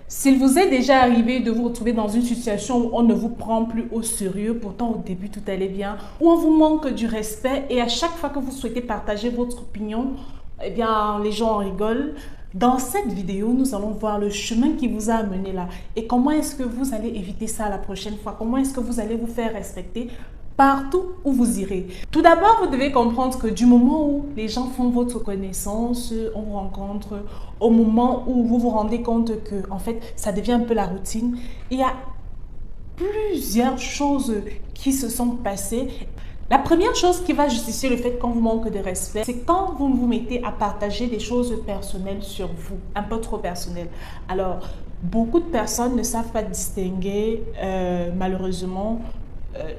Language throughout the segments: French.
S'il vous est déjà arrivé de vous retrouver dans une situation où on ne vous prend plus au sérieux, pourtant au début tout allait bien, où on vous manque du respect et à chaque fois que vous souhaitez partager votre opinion, eh bien les gens en rigolent. Dans cette vidéo, nous allons voir le chemin qui vous a amené là et comment est-ce que vous allez éviter ça la prochaine fois, comment est-ce que vous allez vous faire respecter partout où vous irez. Tout d'abord, vous devez comprendre que du moment où les gens font votre connaissance, on vous rencontre, au moment où vous vous rendez compte que, en fait, ça devient un peu la routine, il y a plusieurs choses qui se sont passées. La première chose qui va justifier le fait qu'on vous manque de respect, c'est quand vous vous mettez à partager des choses personnelles sur vous, un peu trop personnelles. Alors, beaucoup de personnes ne savent pas distinguer, malheureusement,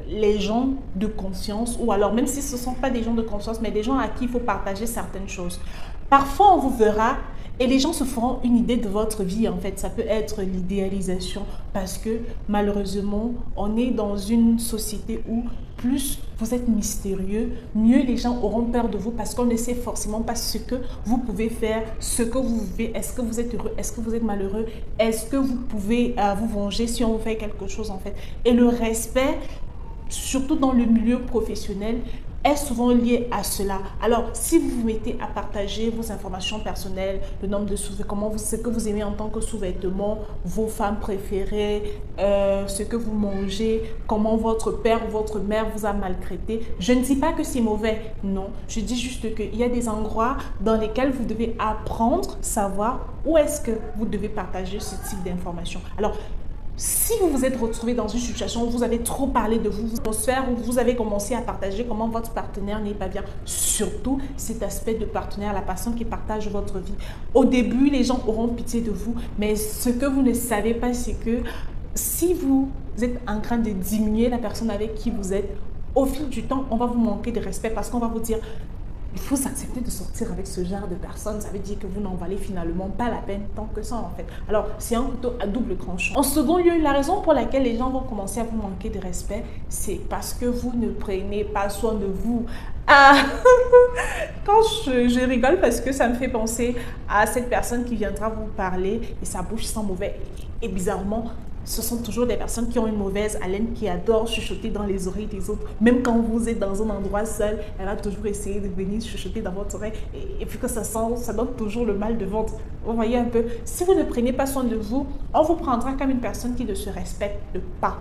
les gens de confiance, ou alors même si ce ne sont pas des gens de confiance, mais des gens à qui il faut partager certaines choses. Parfois, on vous verra et les gens se feront une idée de votre vie. En fait, ça peut être l'idéalisation parce que malheureusement, on est dans une société où plus vous êtes mystérieux, mieux les gens auront peur de vous parce qu'on ne sait forcément pas ce que vous pouvez faire, ce que vous vivez. Est-ce que vous êtes heureux? Est-ce que vous êtes malheureux? Est-ce que vous pouvez vous venger si on vous fait quelque chose en fait? Et le respect, surtout dans le milieu professionnel, est souvent lié à cela. Alors, si vous vous mettez à partager vos informations personnelles, le nombre de sous-vêtements, ce que vous aimez en tant que sous-vêtements, vos femmes préférées, ce que vous mangez, comment votre père ou votre mère vous a maltraité, je ne dis pas que c'est mauvais, non. Je dis juste qu'il y a des endroits dans lesquels vous devez apprendre, savoir où est-ce que vous devez partager ce type d'informations. Alors, si vous vous êtes retrouvé dans une situation où vous avez trop parlé de vous, où vous avez commencé à partager comment votre partenaire n'est pas bien, surtout cet aspect de partenaire, la personne qui partage votre vie. Au début, les gens auront pitié de vous, mais ce que vous ne savez pas, c'est que si vous êtes en train de diminuer la personne avec qui vous êtes, au fil du temps, on va vous manquer de respect parce qu'on va vous dire: il faut s'accepter de sortir avec ce genre de personnes. Ça veut dire que vous n'en valez finalement pas la peine tant que ça en fait. Alors, c'est un couteau à double tranchant. En second lieu, la raison pour laquelle les gens vont commencer à vous manquer de respect, c'est parce que vous ne prenez pas soin de vous. Ah, quand je rigole parce que ça me fait penser à cette personne qui viendra vous parler et sa bouche sent mauvais. Et bizarrement, ce sont toujours des personnes qui ont une mauvaise haleine, qui adorent chuchoter dans les oreilles des autres. Même quand vous êtes dans un endroit seul, elle va toujours essayer de venir chuchoter dans votre oreille. Et puis que ça sent, ça donne toujours le mal de ventre. Vous voyez un peu, si vous ne prenez pas soin de vous, on vous prendra comme une personne qui ne se respecte pas.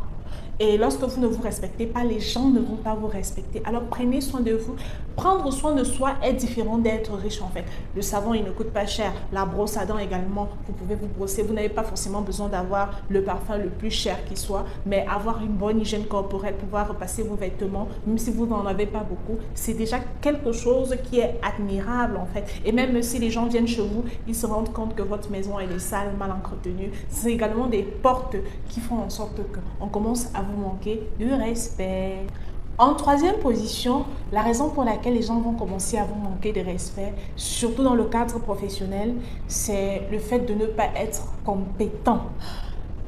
Et lorsque vous ne vous respectez pas, les gens ne vont pas vous respecter. Alors prenez soin de vous. Prendre soin de soi est différent d'être riche en fait. Le savon, il ne coûte pas cher. La brosse à dents également, vous pouvez vous brosser. Vous n'avez pas forcément besoin d'avoir le parfum le plus cher qui soit, mais avoir une bonne hygiène corporelle, pouvoir repasser vos vêtements, même si vous n'en avez pas beaucoup, c'est déjà quelque chose qui est admirable en fait. Et même si les gens viennent chez vous, ils se rendent compte que votre maison elle est sale, mal entretenue. C'est également des portes qui font en sorte qu'on commence à vous manquer de respect. En troisième position, la raison pour laquelle les gens vont commencer à vous manquer de respect, surtout dans le cadre professionnel, c'est le fait de ne pas être compétent.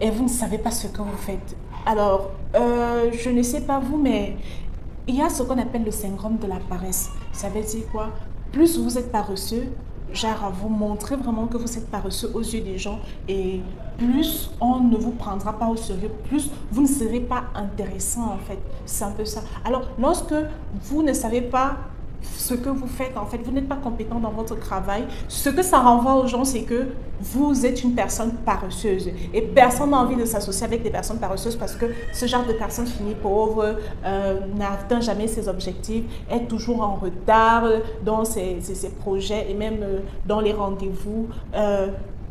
Et vous ne savez pas ce que vous faites. Alors, je ne sais pas vous, mais il y a ce qu'on appelle le syndrome de la paresse. Ça veut dire quoi? Plus vous êtes paresseux, genre à vous montrer vraiment que vous êtes paresseux aux yeux des gens, et plus on ne vous prendra pas au sérieux, plus vous ne serez pas intéressant en fait. C'est un peu ça. Alors, lorsque vous ne savez pas ce que vous faites, en fait, vous n'êtes pas compétent dans votre travail, ce que ça renvoie aux gens, c'est que vous êtes une personne paresseuse. Et personne n'a envie de s'associer avec des personnes paresseuses parce que ce genre de personne finit pauvre, n'atteint jamais ses objectifs, est toujours en retard dans ses projets et même dans les rendez-vous.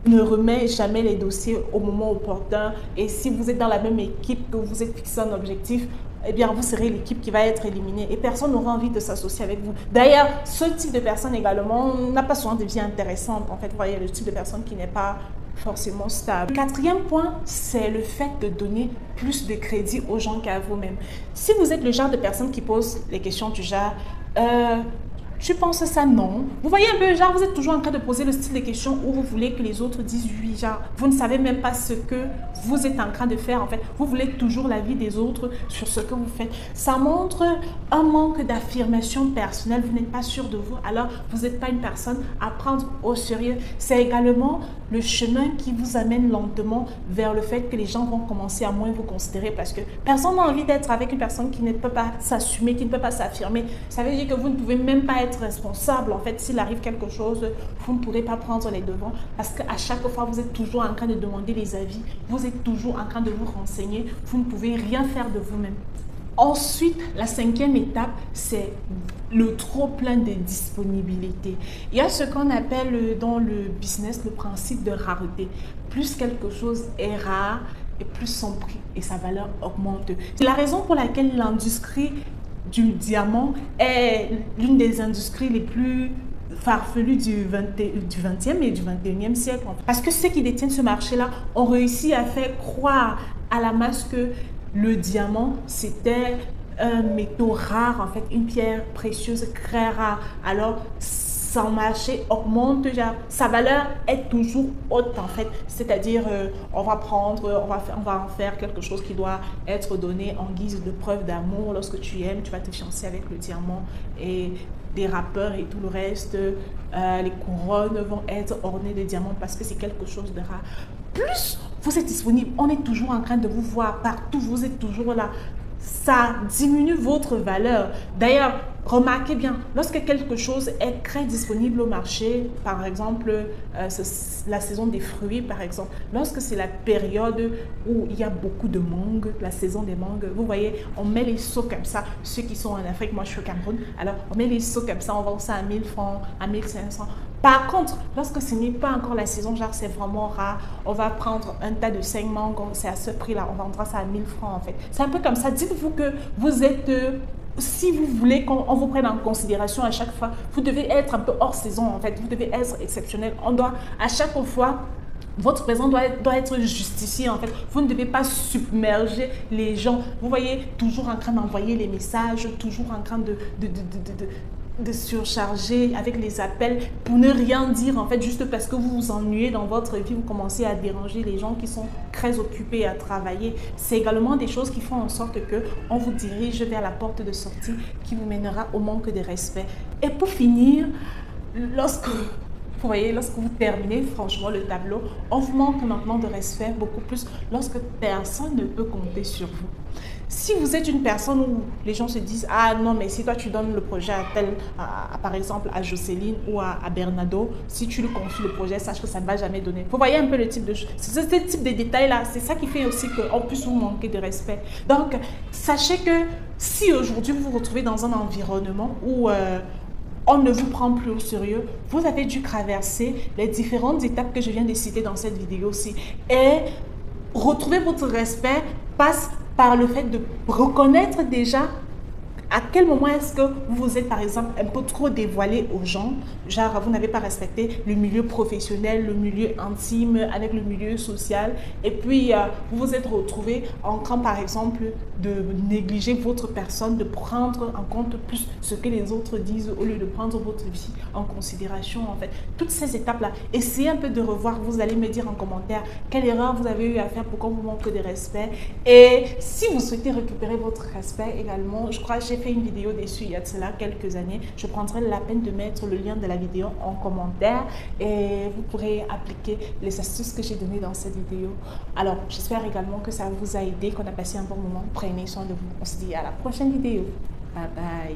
Ne remet jamais les dossiers au moment opportun. Et si vous êtes dans la même équipe, que vous êtes fixé un objectif, eh bien, vous serez l'équipe qui va être éliminée et personne n'aura envie de s'associer avec vous. D'ailleurs, ce type de personne également n'a pas souvent de vie intéressante. En fait, vous voyez, le type de personne qui n'est pas forcément stable. Quatrième point, c'est le fait de donner plus de crédit aux gens qu'à vous-même. Si vous êtes le genre de personne qui pose les questions du genre Tu penses ça? Non. Vous voyez un peu, genre, vous êtes toujours en train de poser le style de questions où vous voulez que les autres disent oui, genre, vous ne savez même pas ce que vous êtes en train de faire, en fait. Vous voulez toujours l'avis des autres sur ce que vous faites. Ça montre un manque d'affirmation personnelle. Vous n'êtes pas sûr de vous, alors vous n'êtes pas une personne à prendre au sérieux. C'est également le chemin qui vous amène lentement vers le fait que les gens vont commencer à moins vous considérer parce que personne n'a envie d'être avec une personne qui ne peut pas s'assumer, qui ne peut pas s'affirmer. Ça veut dire que vous ne pouvez même pas être responsable. En fait, s'il arrive quelque chose, vous ne pourrez pas prendre les devants parce qu'à chaque fois, vous êtes toujours en train de demander les avis, vous êtes toujours en train de vous renseigner, vous ne pouvez rien faire de vous-même. Ensuite, la 5e étape, c'est le trop plein de disponibilité. Il y a ce qu'on appelle dans le business le principe de rareté. Plus quelque chose est rare, et plus son prix et sa valeur augmente. C'est la raison pour laquelle l'industrie du diamant est l'une des industries les plus farfelues du 20e et du 21e siècle. Parce que ceux qui détiennent ce marché-là ont réussi à faire croire à la masse que le diamant, c'était un métaux rare, en fait, une pierre précieuse très rare. Alors, son marché augmente, sa valeur est toujours haute, en fait. C'est-à-dire, on va en faire quelque chose qui doit être donné en guise de preuve d'amour. Lorsque tu aimes, tu vas te fiancer avec le diamant et des rappeurs et tout le reste. Les couronnes vont être ornées de diamants parce que c'est quelque chose de rare. Plus vous êtes disponible, on est toujours en train de vous voir partout, vous êtes toujours là. Ça diminue votre valeur. D'ailleurs, remarquez bien, lorsque quelque chose est très disponible au marché, par exemple, la saison des fruits, par exemple, lorsque c'est la période où il y a beaucoup de mangues, la saison des mangues, vous voyez, on met les seaux comme ça, ceux qui sont en Afrique, moi je suis au Cameroun, alors on met les seaux comme ça, on vend ça à 1000 francs, à 1500. Par contre, lorsque ce n'est pas encore la saison, genre c'est vraiment rare, on va prendre un tas de 5 mangues, c'est à ce prix-là, on vendra ça à 1000 francs en fait. C'est un peu comme ça. Dites-vous que vous êtes, si vous voulez qu'on vous prenne en considération à chaque fois, vous devez être un peu hors saison en fait, vous devez être exceptionnel. On doit à chaque fois, votre présence doit être justifiée en fait. Vous ne devez pas submerger les gens. Vous voyez, toujours en train d'envoyer les messages, toujours en train de surcharger avec les appels pour ne rien dire en fait, juste parce que vous vous ennuyez dans votre vie, vous commencez à déranger les gens qui sont très occupés à travailler. C'est également des choses qui font en sorte que on vous dirige vers la porte de sortie qui vous mènera au manque de respect. Et pour finir, lorsque vous terminez franchement le tableau, on vous manque maintenant de respect beaucoup plus lorsque personne ne peut compter sur vous. Si vous êtes une personne où les gens se disent « Ah non, mais si toi tu donnes le projet par exemple à Jocelyne ou à Bernardo, si tu lui confies le projet, sache que ça ne va jamais donner. » Vous voyez un peu le type de choses. C'est ce type de détails-là, c'est ça qui fait aussi qu'on puisse vous manquer de respect. Donc, sachez que si aujourd'hui vous vous retrouvez dans un environnement où on ne vous prend plus au sérieux, vous avez dû traverser les différentes étapes que je viens de citer dans cette vidéo-ci. Et retrouver votre respect passe par le fait de reconnaître déjà à quel moment est-ce que vous vous êtes par exemple un peu trop dévoilé aux gens, genre vous n'avez pas respecté le milieu professionnel, le milieu intime avec le milieu social et puis vous vous êtes retrouvé en train par exemple de négliger votre personne, de prendre en compte plus ce que les autres disent au lieu de prendre votre vie en considération en fait. Toutes ces étapes-là, essayez un peu de revoir, vous allez me dire en commentaire quelle erreur vous avez eu à faire pour qu'on vous manque de respect et si vous souhaitez récupérer votre respect également, je crois que j'ai fait une vidéo dessus il y a de cela quelques années. Je prendrai la peine de mettre le lien de la vidéo en commentaire et vous pourrez appliquer les astuces que j'ai données dans cette vidéo. Alors, j'espère également que ça vous a aidé, qu'on a passé un bon moment. Prenez soin de vous. On se dit à la prochaine vidéo. Bye bye.